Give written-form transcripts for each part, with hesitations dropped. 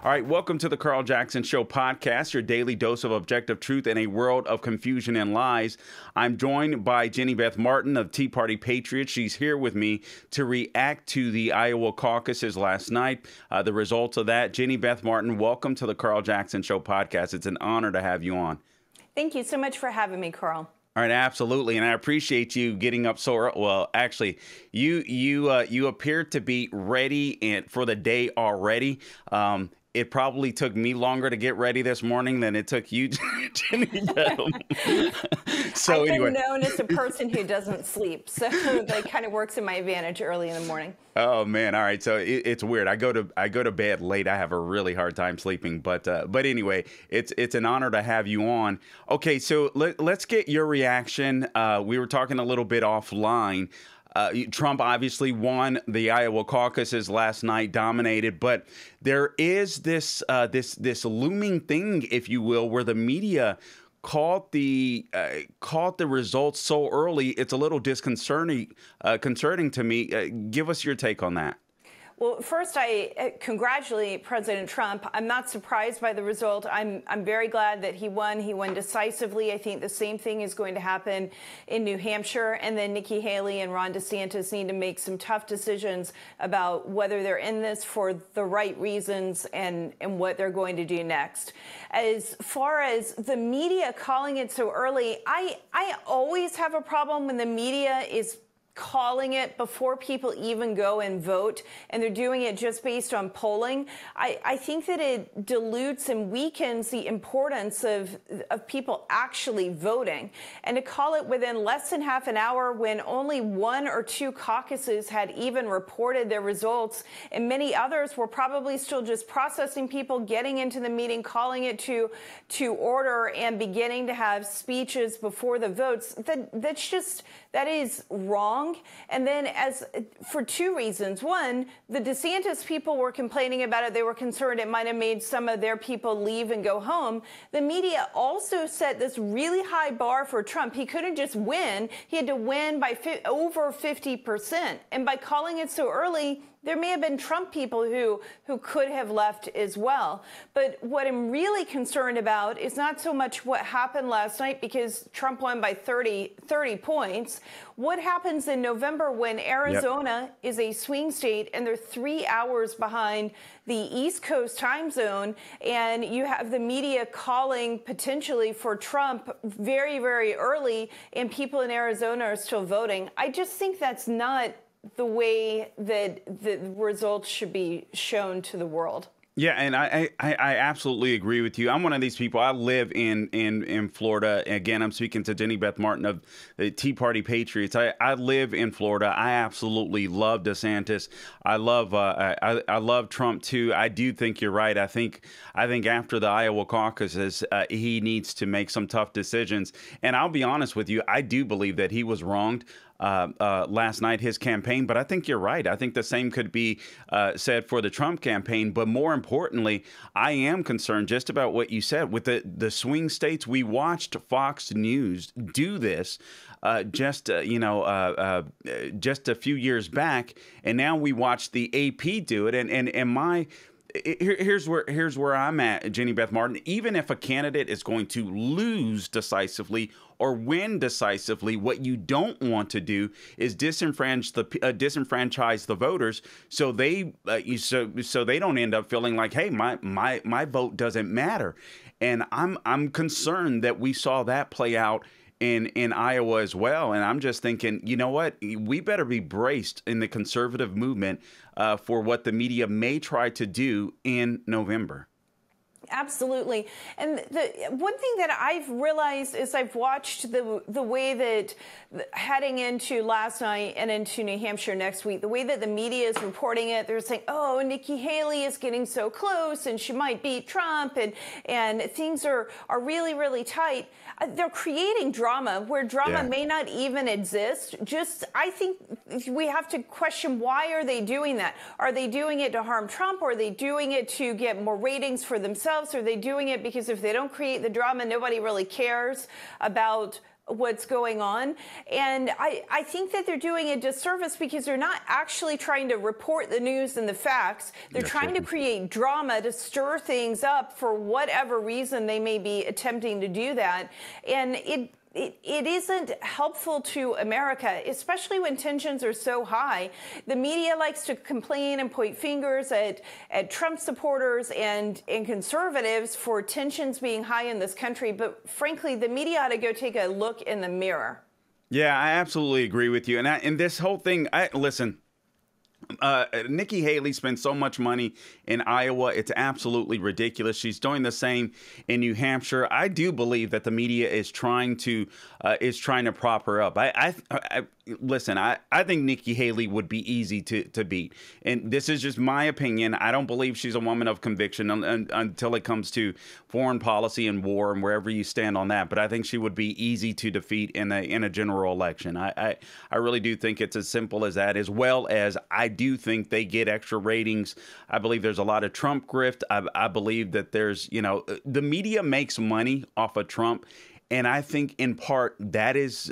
All right, welcome to the Carl Jackson Show podcast, your daily dose of objective truth in a world of confusion and lies. I'm joined by Jenny Beth Martin of Tea Party Patriots. She's here with me to react to the Iowa caucuses last night, the results of that. Jenny Beth Martin, welcome to the Carl Jackson Show podcast. It's an honor to have you on. Thank you so much for having me, Carl. All right, absolutely, and I appreciate you getting up so early. Well, actually, you appear to be ready for the day already. It probably took me longer to get ready this morning than it took you, Jenny. So I've anyway. been known as a person who doesn't sleep, so that kind of works in my advantage early in the morning. Oh man! All right, so it's weird. I go to bed late. I have a really hard time sleeping, but anyway, it's an honor to have you on. Okay, so let's get your reaction. We were talking a little bit offline. Trump obviously won the Iowa caucuses last night, dominated, but there is this looming thing, if you will, where the media caught the results so early. It's a little disconcerting, concerning to me. Give us your take on that. Well, first, I congratulate President Trump. I'm not surprised by the result. I'm very glad that he won. He won decisively. I think the same thing is going to happen in New Hampshire. And then Nikki Haley and Ron DeSantis need to make some tough decisions about whether they're in this for the right reasons and what they're going to do next. As far as the media calling it so early, I always have a problem when the media is calling it before people even go and vote, and they're doing it just based on polling. I think that it dilutes and weakens the importance of people actually voting. And to call it within less than half an hour when only one or two caucuses had even reported their results, and many others were probably still just processing people, getting into the meeting, calling it to order, and beginning to have speeches before the votes, that is wrong. And then for two reasons. One, the DeSantis people were complaining about it. They were concerned it might have made some of their people leave and go home. The media also set this really high bar for Trump. He couldn't just win. He had to win by over 50%. And by calling it so early, there may have been Trump people who could have left as well. But what I'm really concerned about is not so much what happened last night, because Trump won by 30 points. What happens in November when Arizona is a swing state and they're 3 hours behind the East Coast time zone, and you have the media calling potentially for Trump very, very early, and people in Arizona are still voting? I just think that's not the way that the results should be shown to the world. Yeah, and I absolutely agree with you. I'm one of these people. I live in Florida. Again, I'm speaking to Jenny Beth Martin of the Tea Party Patriots. I live in Florida. I absolutely love DeSantis. I love Trump too. I do think you're right. I think after the Iowa caucuses, he needs to make some tough decisions. And I'll be honest with you, I do believe that he was wronged last night, his campaign. But I think you're right. I think the same could be said for the Trump campaign. But more importantly, I am concerned just about what you said with the swing states. We watched Fox News do this just a few years back, and now we watch the AP do it. Here's where I'm at, Jenny Beth Martin. Even if a candidate is going to lose decisively or win decisively, what you don't want to do is disenfranchise the voters, so they don't end up feeling like, hey, my vote doesn't matter. And I'm concerned that we saw that play out in Iowa as well. And I'm just thinking, you know what? We better be braced in the conservative movement for what the media may try to do in November. Absolutely. And the one thing that I've realized is I've watched the way that heading into last night and into New Hampshire next week, the way that the media is reporting it, they're saying, oh, Nikki Haley is getting so close and she might beat Trump, and things are really, really tight. They're creating drama where drama may not even exist. I think we have to question, why are they doing that? Are they doing it to harm Trump? Or are they doing it to get more ratings for themselves? Are they doing it because if they don't create the drama, nobody really cares about what's going on. And I think that they're doing a disservice because they're not actually trying to report the news and the facts. They're trying to create drama to stir things up for whatever reason they may be attempting to do that. And it isn't helpful to America, especially when tensions are so high. The media likes to complain and point fingers at Trump supporters and conservatives for tensions being high in this country. But frankly, the media ought to go take a look in the mirror. Yeah, I absolutely agree with you. And this whole thing, listen. Nikki Haley spends so much money in Iowa. It's absolutely ridiculous. She's doing the same in New Hampshire. I do believe that the media is trying to prop her up. Listen, I think Nikki Haley would be easy to beat. And this is just my opinion. I don't believe she's a woman of conviction until it comes to foreign policy and war and wherever you stand on that. But I think she would be easy to defeat in a general election. I really do think it's as simple as that, as well as I do think they get extra ratings. I believe there's a lot of Trump grift. I believe that there's, the media makes money off of Trump. And I think in part that is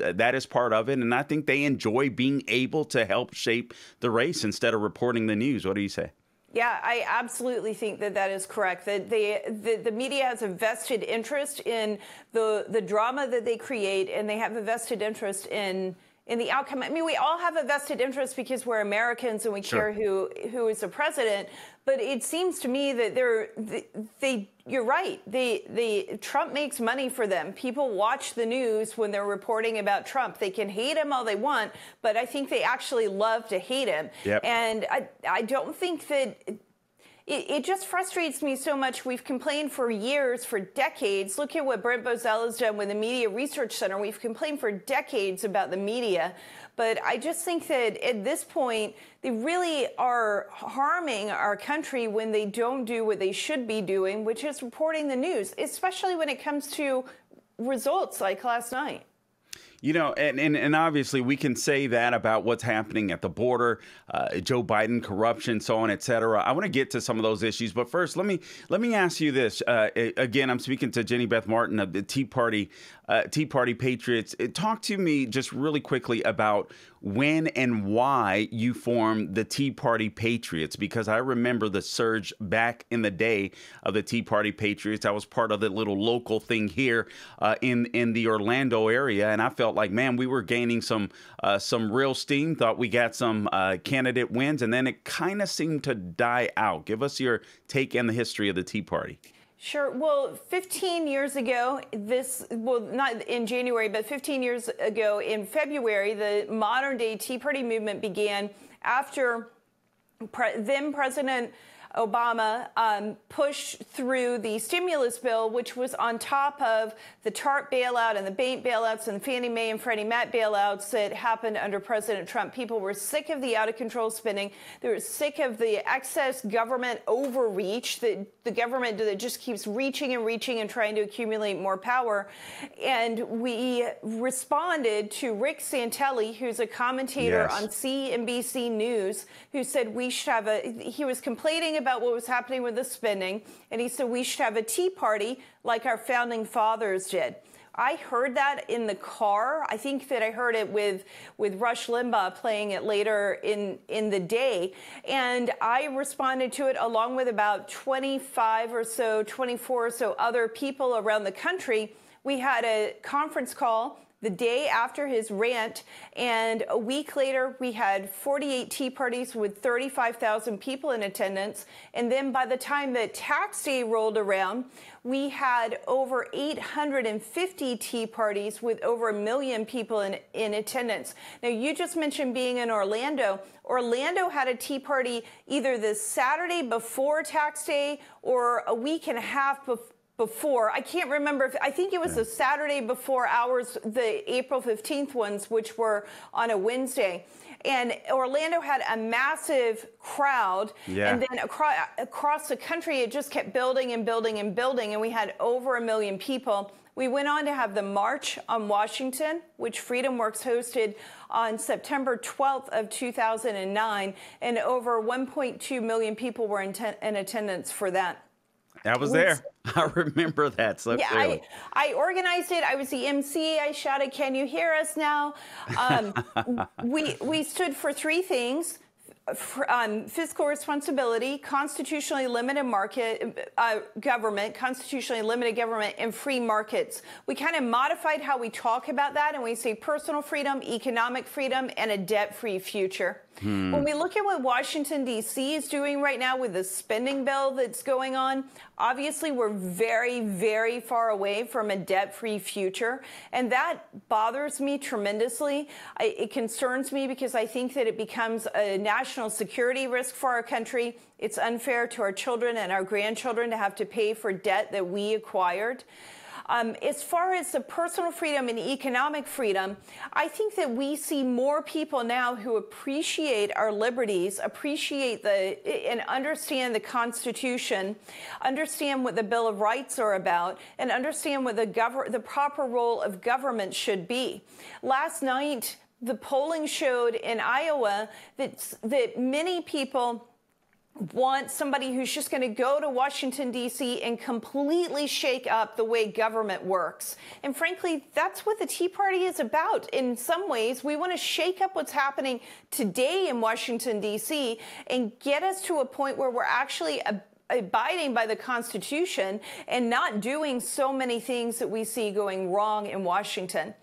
part of it. And I think they enjoy being able to help shape the race instead of reporting the news. What do you say? Yeah, I absolutely think that is correct. That the media has a vested interest in the drama that they create, and they have a vested interest in the outcome. I mean, we all have a vested interest because we're Americans and we care who is the president. But it seems to me that you're right. Trump makes money for them. People watch the news when they're reporting about Trump. They can hate him all they want, but I think they actually love to hate him. Yep. And I don't think that. It just frustrates me so much. We've complained for years, for decades. Look at what Brent Bozell has done with the Media Research Center. We've complained for decades about the media. But I just think that at this point, they really are harming our country when they don't do what they should be doing, which is reporting the news, especially when it comes to results like last night. And obviously we can say that about what's happening at the border, Joe Biden, corruption, so on, et cetera. I want to get to some of those issues. But first, let me ask you this. Again, I'm speaking to Jenny Beth Martin of the Tea Party Patriots. Talk to me just really quickly about when and why you formed the Tea Party Patriots, because I remember the surge back in the day of the Tea Party Patriots. I was part of the little local thing here in the Orlando area, and I felt like, man, we were gaining some real steam. Thought we got some candidate wins, and then it kind of seemed to die out. Give us your take on the history of the Tea Party. Sure. Well, 15 years ago, not in January, but 15 years ago in February, the modern day Tea Party movement began after then President Obama pushed through the stimulus bill, which was on top of the TARP bailout and the bank bailouts and the Fannie Mae and Freddie Mac bailouts that happened under President Trump. People were sick of the out-of-control spending. They were sick of the excess government overreach, the government that just keeps reaching and reaching and trying to accumulate more power. And we responded to Rick Santelli, who's a commentator on CNBC News, who said we should have he was complaining about what was happening with the spending, and he said we should have a tea party like our founding fathers did. I heard that in the car. I think that I heard it with Rush Limbaugh playing it later in the day. And I responded to it along with about 24 or so other people around the country. We had a conference call the day after his rant, and a week later, we had 48 tea parties with 35,000 people in attendance. And then by the time that tax day rolled around, we had over 850 tea parties with over 1 million people in attendance. Now, you just mentioned being in Orlando. Orlando had a tea party either the Saturday before tax day or a week and a half before. I can't remember. I think it was the Saturday before ours, the April 15th ones, which were on a Wednesday. And Orlando had a massive crowd. Yeah. And then across the country, it just kept building and building and building. And we had over 1 million people. We went on to have the March on Washington, which FreedomWorks hosted on September 12th of 2009. And over 1.2 million people were in attendance for that. I was there. I remember that so Yeah, clearly. I organized it. I was the MC. I shouted, "Can you hear us now?" We stood for three things: fiscal responsibility, constitutionally limited government, constitutionally limited government, and free markets. We kind of modified how we talk about that, and we say personal freedom, economic freedom, and a debt-free future. When we look at what Washington, D.C. is doing right now with the spending bill that's going on, obviously we're very, very far away from a debt-free future. And that bothers me tremendously. It concerns me because I think that it becomes a national security risk for our country. It's unfair to our children and our grandchildren to have to pay for debt that we acquired. As far as the personal freedom and economic freedom, I think that we see more people now who appreciate our liberties, appreciate and understand the Constitution, understand what the Bill of Rights are about, and understand what the proper role of government should be. Last night, the polling showed in Iowa that many people want somebody who's just going to go to Washington, D.C. and completely shake up the way government works. And frankly, that's what the Tea Party is about. In some ways, we want to shake up what's happening today in Washington, D.C. and get us to a point where we're actually abiding by the Constitution and not doing so many things that we see going wrong in Washington.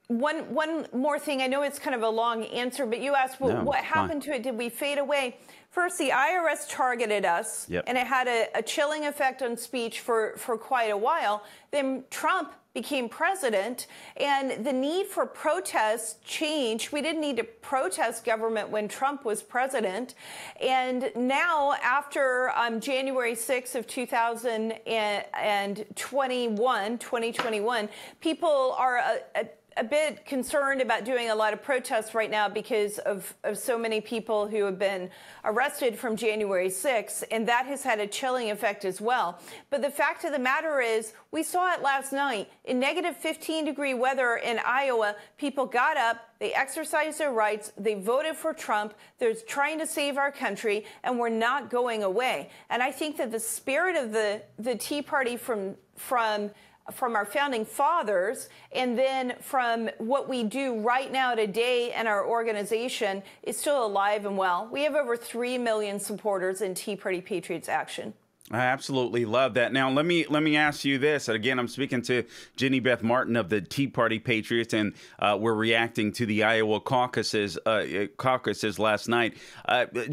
One more thing. I know it's kind of a long answer, but you asked, well, what happened to it? Did we fade away? First, the IRS targeted us, and it had a chilling effect on speech for quite a while. Then Trump became president, and the need for protests changed. We didn't need to protest government when Trump was president. And now, after January 6th of 2021, people are a bit concerned about doing a lot of protests right now because of so many people who have been arrested from January 6th, and that has had a chilling effect as well. But the fact of the matter is, we saw it last night. In negative 15-degree weather in Iowa, people got up, they exercised their rights, they voted for Trump, they're trying to save our country, and we're not going away. And I think that the spirit of the Tea Party from our founding fathers, and then from what we do right now today in our organization is still alive and well. We have over 3 million supporters in Tea Party Patriots Action. I absolutely love that. Now, let me ask you this. And again, I'm speaking to Jenny Beth Martin of the Tea Party Patriots, and we're reacting to the Iowa caucuses last night.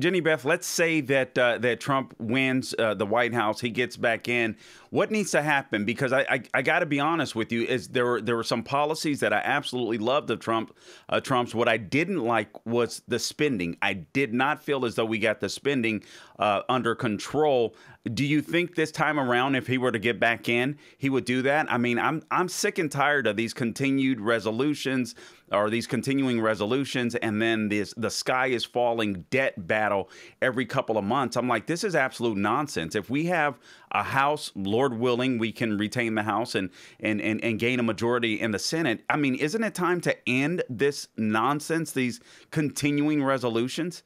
Jenny Beth, let's say that Trump wins the White House, he gets back in. What needs to happen? Because I got to be honest with you, is there were some policies that I absolutely loved of Trump's. What I didn't like was the spending. I did not feel as though we got the spending under control. Do you think this time around, if he were to get back in, he would do that? I mean, I'm sick and tired of these continuing resolutions, and then the sky is falling debt battle every couple of months. I'm like, this is absolute nonsense. If we have a House, Lord willing, we can retain the House and gain a majority in the Senate. I mean, isn't it time to end this nonsense, these continuing resolutions?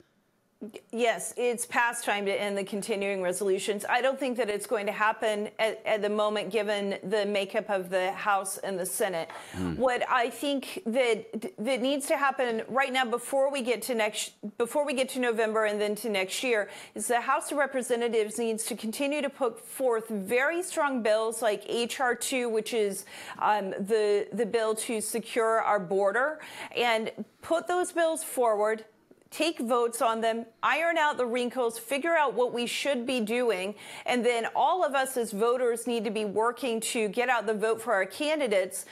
Yes, it's past time to end the continuing resolutions. I don't think that it's going to happen at the moment, given the makeup of the House and the Senate. What I think that needs to happen right now, before we get to November and then to next year, is the House of Representatives needs to continue to put forth very strong bills like H.R. 2, which is the bill to secure our border, and put those bills forward. Take votes on them, iron out the wrinkles, figure out what we should be doing, and then all of us as voters need to be working to get out the vote for our candidates.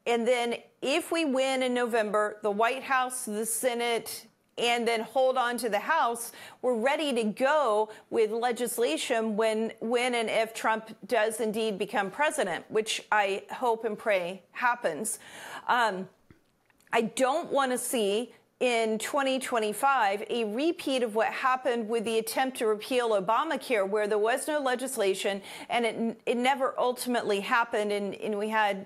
And then if we win in November, the White House, the Senate, and then hold on to the House, we're ready to go with legislation when and if Trump does indeed become president, which I hope and pray happens. I don't want to see in 2025 a repeat of what happened with the attempt to repeal Obamacare, where there was no legislation and it never ultimately happened, and we had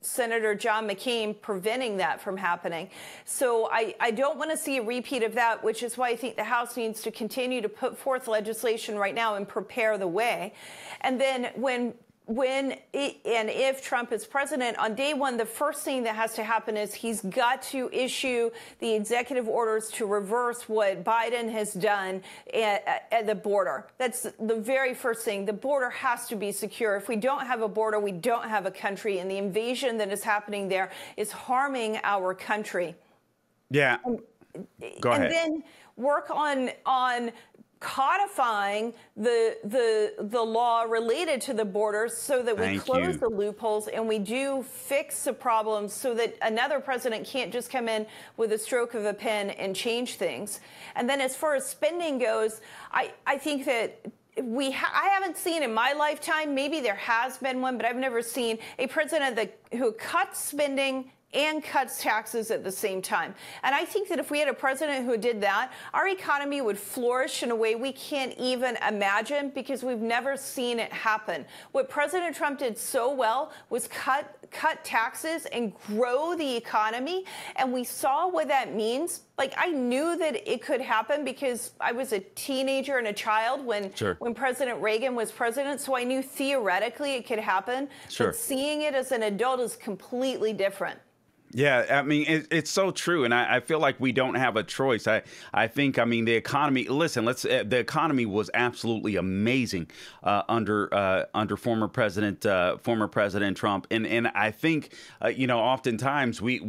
Senator John McCain preventing that from happening. So I don't want to see a repeat of that, which is why I think the House needs to continue to put forth legislation right now and prepare the way. And then when and if Trump is president, on day one, the first thing that has to happen is he's got to issue the executive orders to reverse what Biden has done at the border. That's the very first thing. The border has to be secure. If we don't have a border, we don't have a country. And the invasion that is happening there is harming our country. Yeah. Go ahead. And then work on codifying the law related to the border so that we close the loopholes and we do fix the problems so that another president can't just come in with a stroke of a pen and change things. And then as far as spending goes, I think that I haven't seen in my lifetime, maybe there has been one, but I've never seen a president who cuts spending and cuts taxes at the same time. And I think that if we had a president who did that, our economy would flourish in a way we can't even imagine because we've never seen it happen. What President Trump did so well was cut taxes and grow the economy. And we saw what that means. Like, I knew that it could happen because I was a teenager and a child when President Reagan was president. So I knew theoretically it could happen. But seeing it as an adult is completely different. Yeah, I mean, it's so true. And I feel like we don't have a choice. I think, I mean, the economy, listen, the economy was absolutely amazing under former President Trump. And I think, oftentimes we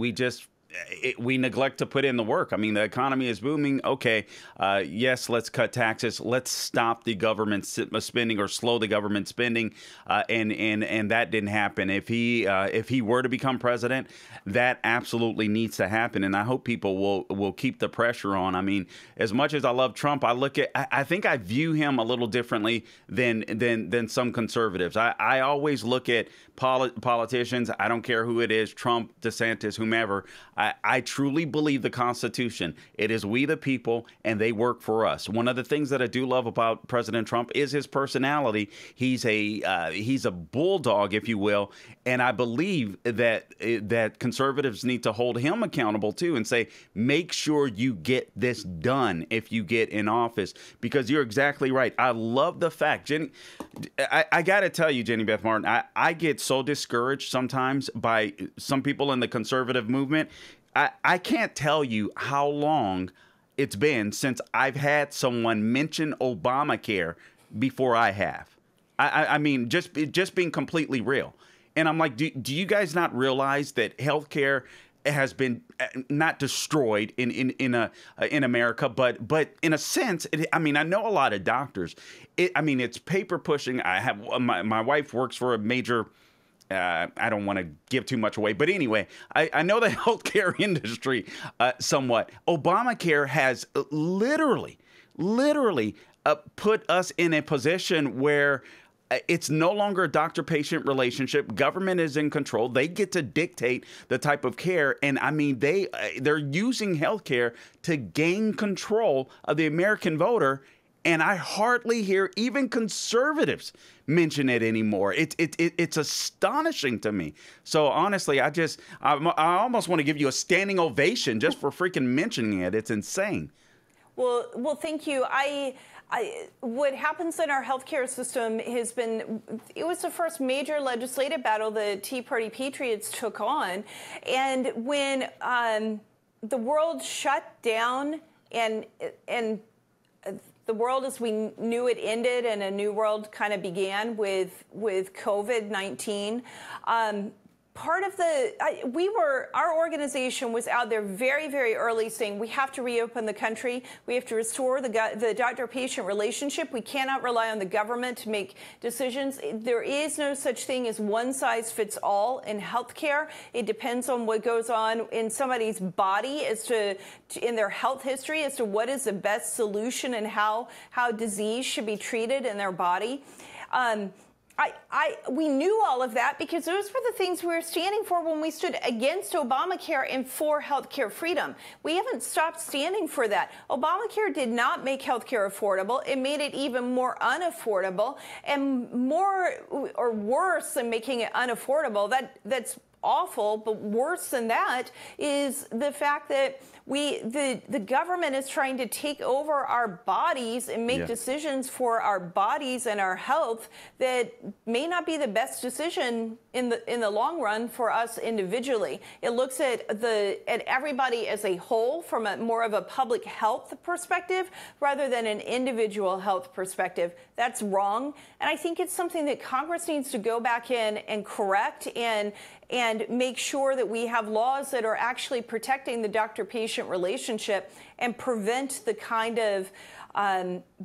neglect to put in the work. I mean, the economy is booming. Okay, yes, let's cut taxes. Let's stop the government spending or slow the government spending. And that didn't happen. If he were to become president, that absolutely needs to happen. And I hope people will keep the pressure on. I mean, as much as I love Trump, I think I view him a little differently than some conservatives. I always look at politicians. I don't care who it is, Trump, DeSantis, whomever. I truly believe the Constitution. It is we the people, and they work for us. One of the things that I do love about President Trump is his personality. He's a bulldog, if you will, and I believe that conservatives need to hold him accountable too and say, make sure you get this done if you get in office, because you're exactly right. I love the fact, Jenny. I got to tell you, Jenny Beth Martin, I get so discouraged sometimes by some people in the conservative movement. I can't tell you how long it's been since I've had someone mention Obamacare before I have. I mean, just being completely real. And I'm like, do you guys not realize that healthcare has been not destroyed in America, but in a sense, I mean, I know a lot of doctors. It's paper pushing. I have my wife works for a major. I don't want to give too much away, but anyway, I know the healthcare industry somewhat. Obamacare has literally put us in a position where it's no longer a doctor-patient relationship. Government is in control. They get to dictate the type of care. And I mean, they're using healthcare to gain control of the American voter. And I hardly hear even conservatives mention it anymore. It's astonishing to me. So honestly, I almost want to give you a standing ovation just for freaking mentioning it. It's insane. Well, thank you. What happens in our healthcare system it was the first major legislative battle the Tea Party Patriots took on. And when the world shut down and the world as we knew it ended and a new world kind of began with COVID-19, part of our organization was out there very, very early saying we have to reopen the country. We have to restore the doctor-patient relationship. We cannot rely on the government to make decisions. There is no such thing as one size fits all in healthcare. It depends on what goes on in somebody's body in their health history as to what is the best solution and how disease should be treated in their body. We knew all of that because those were the things we were standing for when we stood against Obamacare and for healthcare freedom. We haven't stopped standing for that. Obamacare did not make healthcare affordable. It made it even more unaffordable, and more or worse than making it unaffordable. That's awful, but worse than that is the fact that the government is trying to take over our bodies and make decisions for our bodies and our health that may not be the best decision in the long run for us individually. It looks at everybody as a whole from a more of a public health perspective rather than an individual health perspective. That's wrong, and I think it's something that Congress needs to go back in and correct and make sure that we have laws that are actually protecting the doctor-patient relationship and prevent the kind of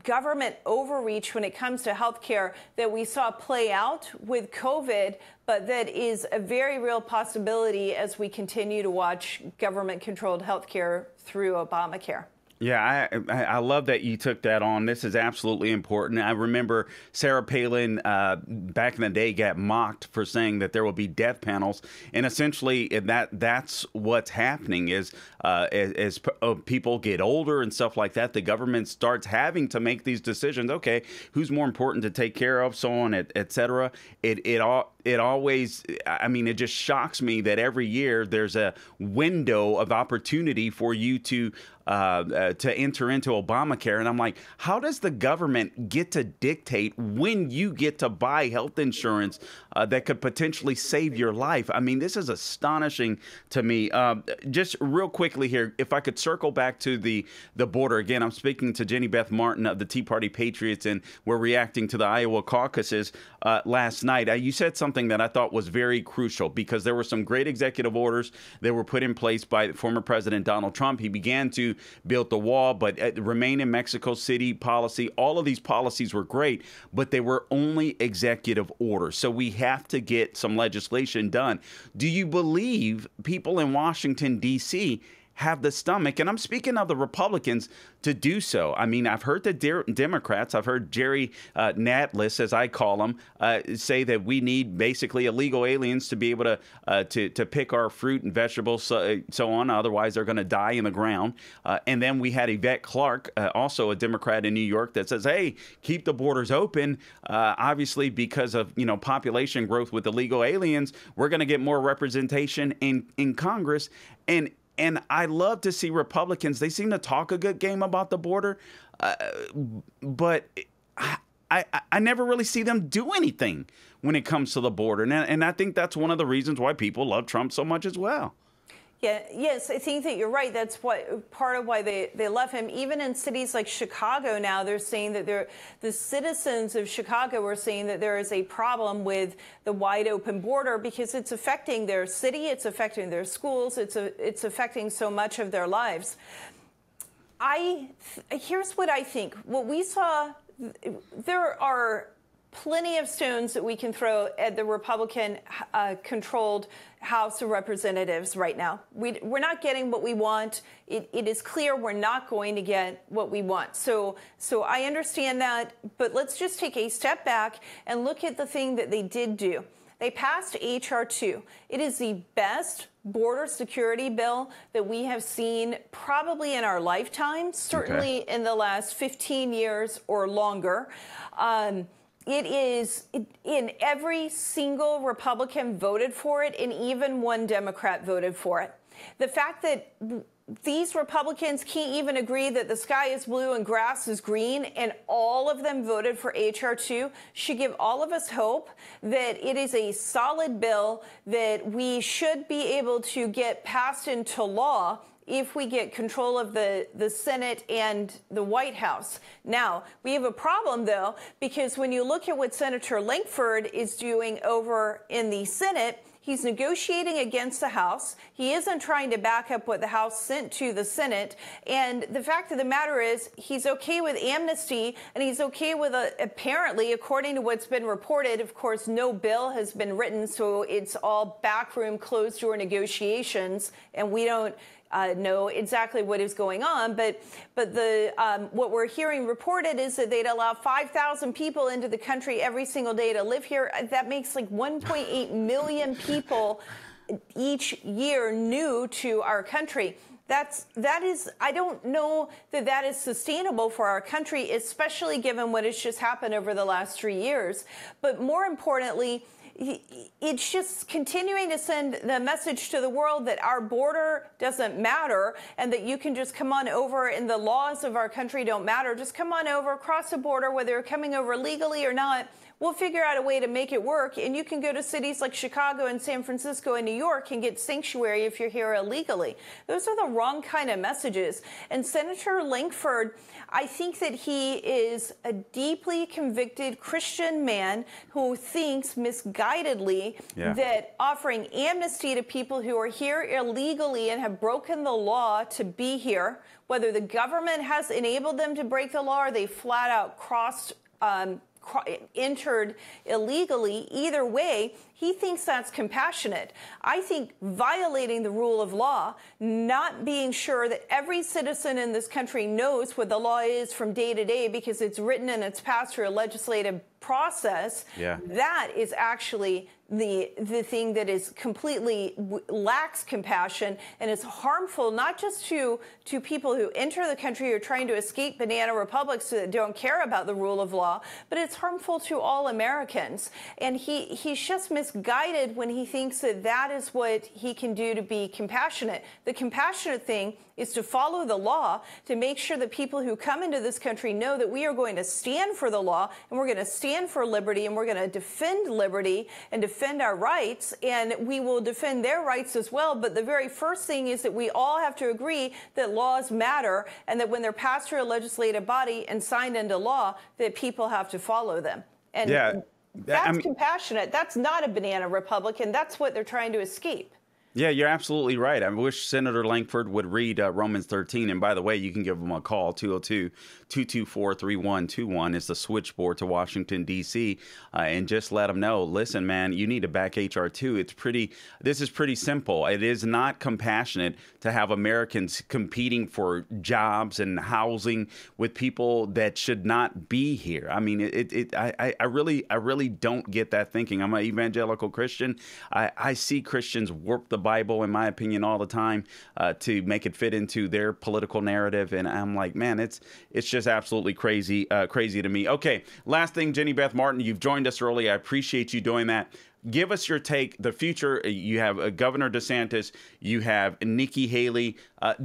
government overreach when it comes to health care that we saw play out with COVID, but that is a very real possibility as we continue to watch government-controlled health care through Obamacare. Yeah, I love that you took that on. This is absolutely important. I remember Sarah Palin back in the day got mocked for saying that there will be death panels, and essentially that's what's happening is as people get older and stuff like that, the government starts having to make these decisions. Okay, who's more important to take care of, so on, et cetera. It always, I mean, it just shocks me that every year there's a window of opportunity for you to enter into Obamacare. And I'm like, how does the government get to dictate when you get to buy health insurance that could potentially save your life? I mean, this is astonishing to me. Just real quickly here, if I could circle back to the border again, I'm speaking to Jenny Beth Martin of the Tea Party Patriots, and we're reacting to the Iowa caucuses last night. You said something that I thought was very crucial because there were some great executive orders that were put in place by former President Donald Trump. He began to build the wall, but remain in Mexico City policy. All of these policies were great, but they were only executive orders. So we have to get some legislation done. Do you believe people in Washington, D.C. have the stomach, and I'm speaking of the Republicans, to do so? I mean, I've heard the Democrats, I've heard Jerry Nadler, as I call him, say that we need basically illegal aliens to be able to pick our fruit and vegetables, so on. Otherwise, they're going to die in the ground. And then we had Yvette Clarke, also a Democrat in New York, that says, hey, keep the borders open. Obviously, because of population growth with illegal aliens, we're going to get more representation in Congress. And I love to see Republicans. They seem to talk a good game about the border, but I never really see them do anything when it comes to the border. And I think that's one of the reasons why people love Trump so much as well. Yeah, yes, I think that you're right. That's part of why they love him. Even in cities like Chicago now, they're saying that the citizens of Chicago are saying that there is a problem with the wide open border because it's affecting their city, it's affecting their schools, it's affecting so much of their lives. Here's what I think. What we saw, there are plenty of stones that we can throw at the Republican-controlled House of Representatives right now. We're not getting what we want. It is clear we're not going to get what we want. So I understand that, but let's just take a step back and look at the thing that they did do. They passed H.R. 2. It is the best border security bill that we have seen probably in our lifetime, certainly in the last 15 years or longer. It is in every single Republican voted for it, and even one Democrat voted for it. The fact that these Republicans can't even agree that the sky is blue and grass is green, and all of them voted for H.R. 2 should give all of us hope that it is a solid bill that we should be able to get passed into law if we get control of the Senate and the White House. Now, we have a problem, though, because when you look at what Senator Lankford is doing over in the Senate, he's negotiating against the House. He isn't trying to back up what the House sent to the Senate. And the fact of the matter is he's okay with amnesty, and he's okay with, apparently, according to what's been reported, of course, no bill has been written, so it's all backroom, closed-door negotiations, and we don't know exactly what is going on, but what we're hearing reported is that they'd allow 5,000 people into the country every single day to live here. That makes like 1.8 million people each year new to our country. That is, I don't know that is sustainable for our country, especially given what has just happened over the last 3 years. But more importantly, it's just continuing to send the message to the world that our border doesn't matter and that you can just come on over and the laws of our country don't matter. Just come on over, cross the border, whether you're coming over legally or not. We'll figure out a way to make it work. And you can go to cities like Chicago and San Francisco and New York and get sanctuary if you're here illegally. Those are the wrong kind of messages. And Senator Lankford, I think that he is a deeply convicted Christian man who thinks misguidedly that offering amnesty to people who are here illegally and have broken the law to be here, whether the government has enabled them to break the law or they flat out entered illegally, either way, he thinks that's compassionate. I think violating the rule of law, not being sure that every citizen in this country knows what the law is from day to day because it's written and it's passed through a legislative process, that is actually the thing that is completely lacks compassion and is harmful not just to people who enter the country who are trying to escape banana republics that don't care about the rule of law, but it's harmful to all Americans. And he's just misguided when he thinks that that is what he can do to be compassionate. The compassionate thing is to follow the law, to make sure that people who come into this country know that we are going to stand for the law and we're going to stand for liberty and we're going to defend liberty and defend our rights, and we will defend their rights as well. But the very first thing is that we all have to agree that laws matter and that when they're passed through a legislative body and signed into law, that people have to follow them. And that's compassionate. That's not a banana republic, and that's what they're trying to escape. Yeah, you're absolutely right. I wish Senator Lankford would read Romans 13. And by the way, you can give him a call, 202-224-3121. It's the switchboard to Washington, D.C. And just let him know, listen, man, you need to back H.R. 2. This is pretty simple. It is not compassionate to have Americans competing for jobs and housing with people that should not be here. I mean, I really don't get that thinking. I'm an evangelical Christian. I see Christians warp the Bible, in my opinion, all the time to make it fit into their political narrative, and I'm like, man, it's just absolutely crazy to me. Okay, last thing, Jenny Beth Martin, you've joined us early. I appreciate you doing that. Give us your take. The future. You have Governor DeSantis. You have Nikki Haley.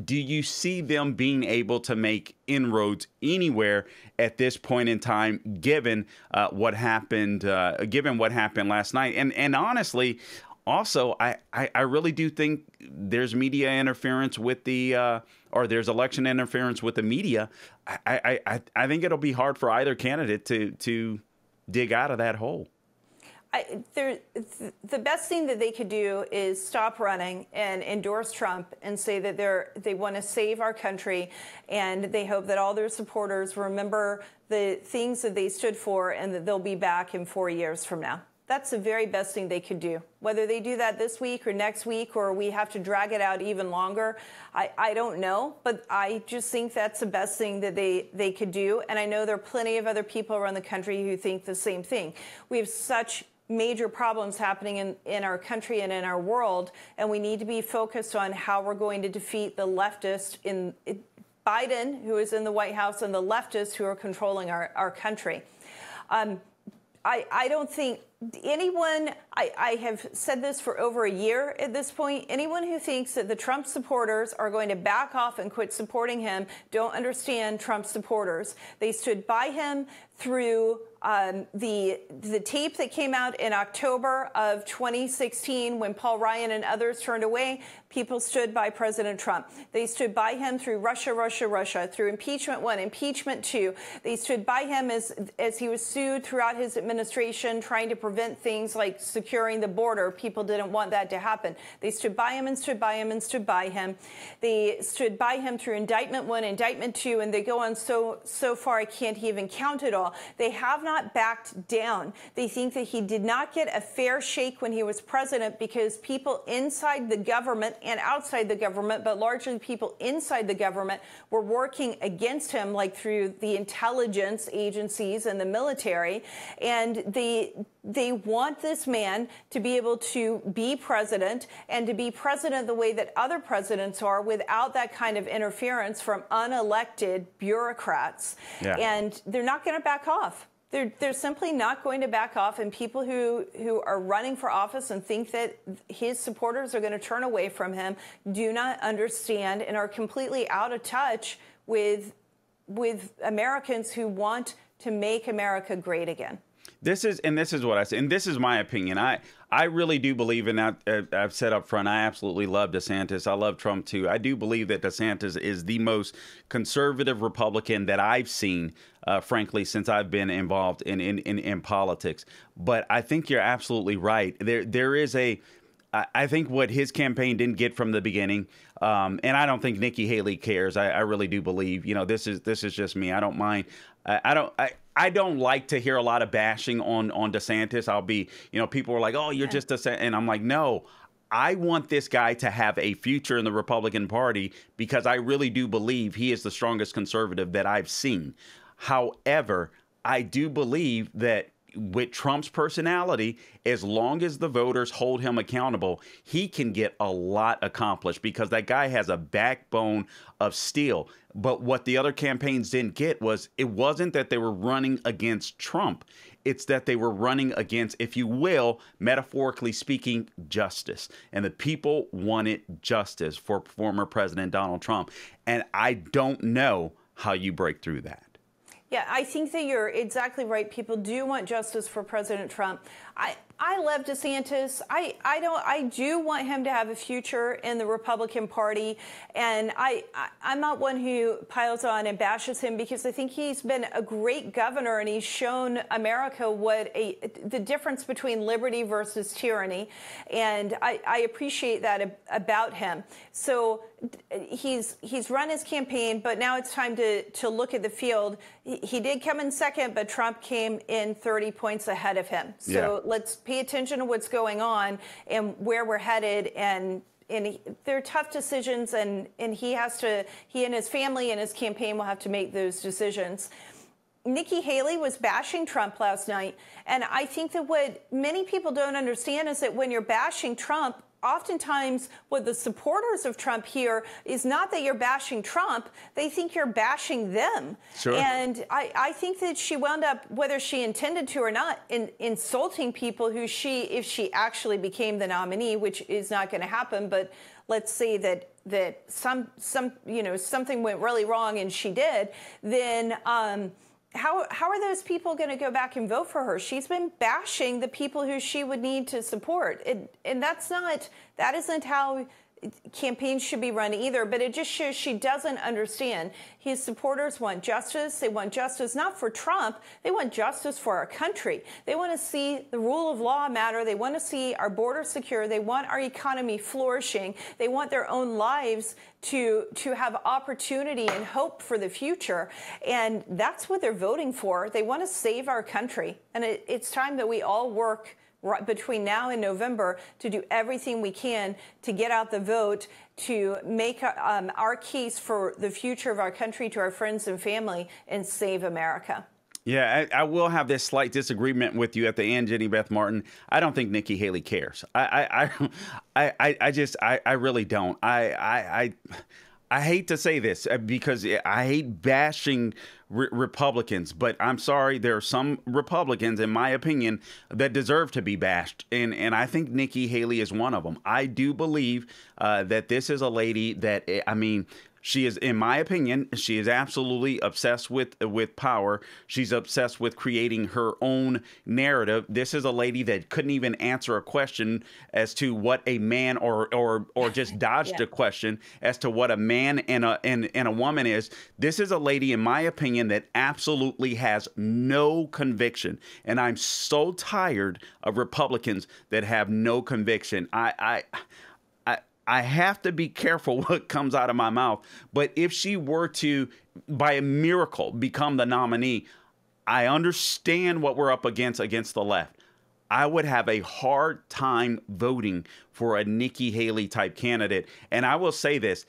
Do you see them being able to make inroads anywhere at this point in time, given what happened? Given what happened last night, and honestly. Also, I really do think there's media interference with the or there's election interference with the media. I think it'll be hard for either candidate to dig out of that hole. The best thing that they could do is stop running and endorse Trump and say that they want to save our country, and they hope that all their supporters remember the things that they stood for and that they'll be back in 4 years from now. That's the very best thing they could do. Whether they do that this week or next week, or we have to drag it out even longer, I don't know. But I just think that's the best thing that they could do. And I know there are plenty of other people around the country who think the same thing. We have such major problems happening in our country and in our world, and we need to be focused on how we're going to defeat the leftist in Biden, who is in the White House, and the leftists who are controlling our country. I don't think anyone, I have said this for over a year at this point, anyone who thinks that the Trump supporters are going to back off and quit supporting him don't understand Trump supporters. They stood by him through the tape that came out in October of 2016 when Paul Ryan and others turned away. People stood by President Trump. They stood by him through Russia, through impeachment 1, impeachment 2. They stood by him as he was sued throughout his administration, trying to prevent things like securing the border. People didn't want that to happen. They stood by him and stood by him and stood by him. They stood by him through indictment 1, indictment 2, and they go on so far I can't even count it all. They have not backed down. They think that he did not get a fair shake when he was president because people inside the government and outside the government, but largely people inside the government, were working against him, like through the intelligence agencies and the military. And they want this man to be able to be president and to be president the way that other presidents are, without that kind of interference from unelected bureaucrats. Yeah. And they're not going to back off. They're simply not going to back off, and people who are running for office and think that his supporters are going to turn away from him do not understand and are completely out of touch with Americans who want to make America great again. This is what I say, and this is my opinion. I really do believe in that. I've said up front, I absolutely love DeSantis. I love Trump too. I do believe that DeSantis is the most conservative Republican that I've seen, frankly, since I've been involved in politics. But I think you're absolutely right. There is I think what his campaign didn't get from the beginning, and I don't think Nikki Haley cares. I really do believe, this is just me. I don't mind. I don't like to hear a lot of bashing on DeSantis. I'll be, people are like, oh, you're just DeSantis. And I'm like, no, I want this guy to have a future in the Republican Party because I really do believe he is the strongest conservative that I've seen. However, I do believe that with Trump's personality, as long as the voters hold him accountable, he can get a lot accomplished because that guy has a backbone of steel. But what the other campaigns didn't get was it wasn't that they were running against Trump. It's that they were running against, if you will, metaphorically speaking, justice. And the people wanted justice for former President Donald Trump. And I don't know how you break through that. Yeah, I think that you're exactly right. People do want justice for President Trump. I love DeSantis. I do want him to have a future in the Republican Party, and I'm not one who piles on and bashes him because I think he's been a great governor and he's shown America what the difference between liberty versus tyranny, and I appreciate that about him. So he's run his campaign, but now it's time to look at the field. He did come in second, but Trump came in 30 points ahead of him. So let's pay attention to what's going on and where we're headed. And they're tough decisions, and he and his family and his campaign will have to make those decisions. Nikki Haley was bashing Trump last night, and I think that what many people don't understand is that when you're bashing Trump, oftentimes what the supporters of Trump hear is not that you're bashing Trump, they think you're bashing them. Sure. And I think that she wound up, whether she intended to or not, insulting people who if she actually became the nominee, which is not going to happen, but let's say that something went really wrong and she did, then how are those people going to go back and vote for her? She's been bashing the people who she would need to support. And that isn't how campaigns should be run either, but it just shows she doesn't understand. His supporters want justice. They want justice not for Trump. They want justice for our country. They want to see the rule of law matter. They want to see our border secure. They want our economy flourishing. They want their own lives to have opportunity and hope for the future. And that's what they're voting for. They want to save our country. And it's time that we all work between now and November to do everything we can to get out the vote, to make our case for the future of our country to our friends and family and save America. Yeah, I will have this slight disagreement with you at the end, Jenny Beth Martin. I don't think Nikki Haley cares. I really don't. I hate to say this because I hate bashing Republicans, but I'm sorry, there are some Republicans, in my opinion, that deserve to be bashed, and I think Nikki Haley is one of them. I do believe that this is a lady that, she is, in my opinion, she is absolutely obsessed with power. She's obsessed with creating her own narrative. This is a lady that couldn't even answer a question as to what a man or just dodged a question as to what a man and a woman is. This is a lady, in my opinion, that absolutely has no conviction. And I'm so tired of Republicans that have no conviction. I have to be careful what comes out of my mouth. But if she were to, by a miracle, become the nominee, I understand what we're up against the left. I would have a hard time voting for a Nikki Haley type candidate. And I will say this,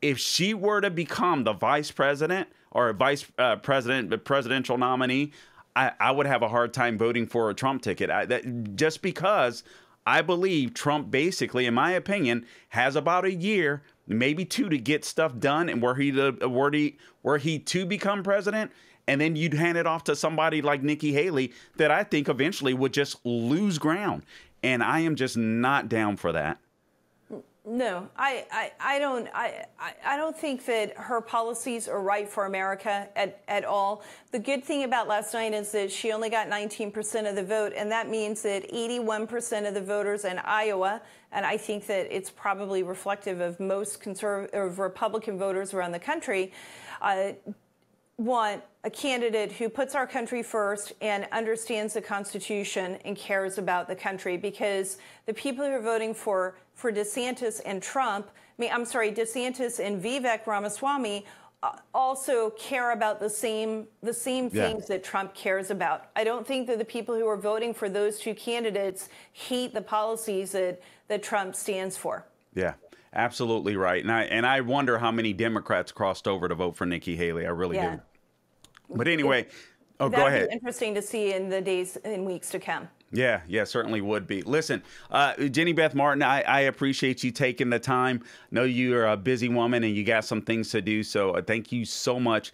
if she were to become the vice president or a presidential nominee, I would have a hard time voting for a Trump ticket. Just because I believe Trump basically, in my opinion, has about a year, maybe two, to get stuff done, and were he to become president. and then you'd hand it off to somebody like Nikki Haley that I think eventually would just lose ground. And I am just not down for that. No, I don't think that her policies are right for America at all. The good thing about last night is that she only got 19% of the vote, and that means that 81% of the voters in Iowa, and I think that it's probably reflective of most conservative Republican voters around the country, want a candidate who puts our country first and understands the Constitution and cares about the country, because the people who are voting for DeSantis and Trump, DeSantis and Vivek Ramaswamy also care about the same things that Trump cares about. I don't think that the people who are voting for those two candidates hate the policies that Trump stands for. Yeah. Absolutely right. And I wonder how many Democrats crossed over to vote for Nikki Haley. I really do. But anyway, go ahead. That'd be interesting to see in the days and weeks to come. Yeah, certainly would be. Listen, Jenny Beth Martin, I appreciate you taking the time. Know you're a busy woman and you got some things to do. So thank you so much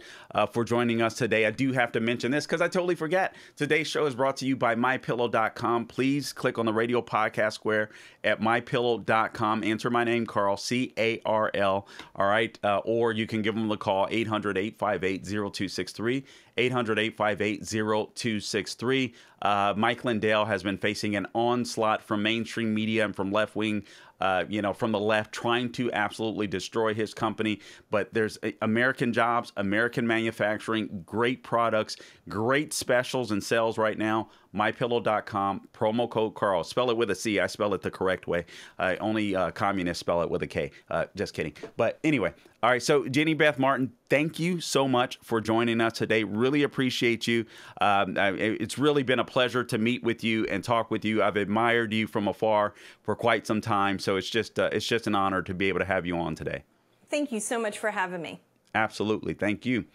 for joining us today. I do have to mention this because I totally forget. Today's show is brought to you by MyPillow.com. Please click on the radio podcast square at MyPillow.com. Enter my name, Carl, C-A-R-L. All right. Or you can give them the call, 800-858-0263. 800-858-0263. Mike Lindell has been facing an onslaught from mainstream media and from left wing, from the left, trying to absolutely destroy his company. But there's American jobs, American manufacturing, great products, great specials and sales right now. MyPillow.com, promo code Carl. Spell it with a C. I spell it the correct way. Only communists spell it with a K. Just kidding. But anyway, all right. So Jenny Beth Martin, thank you so much for joining us today. Really appreciate you. It's really been a pleasure to meet with you and talk with you. I've admired you from afar for quite some time. So it's just an honor to be able to have you on today. Thank you so much for having me. Absolutely. Thank you.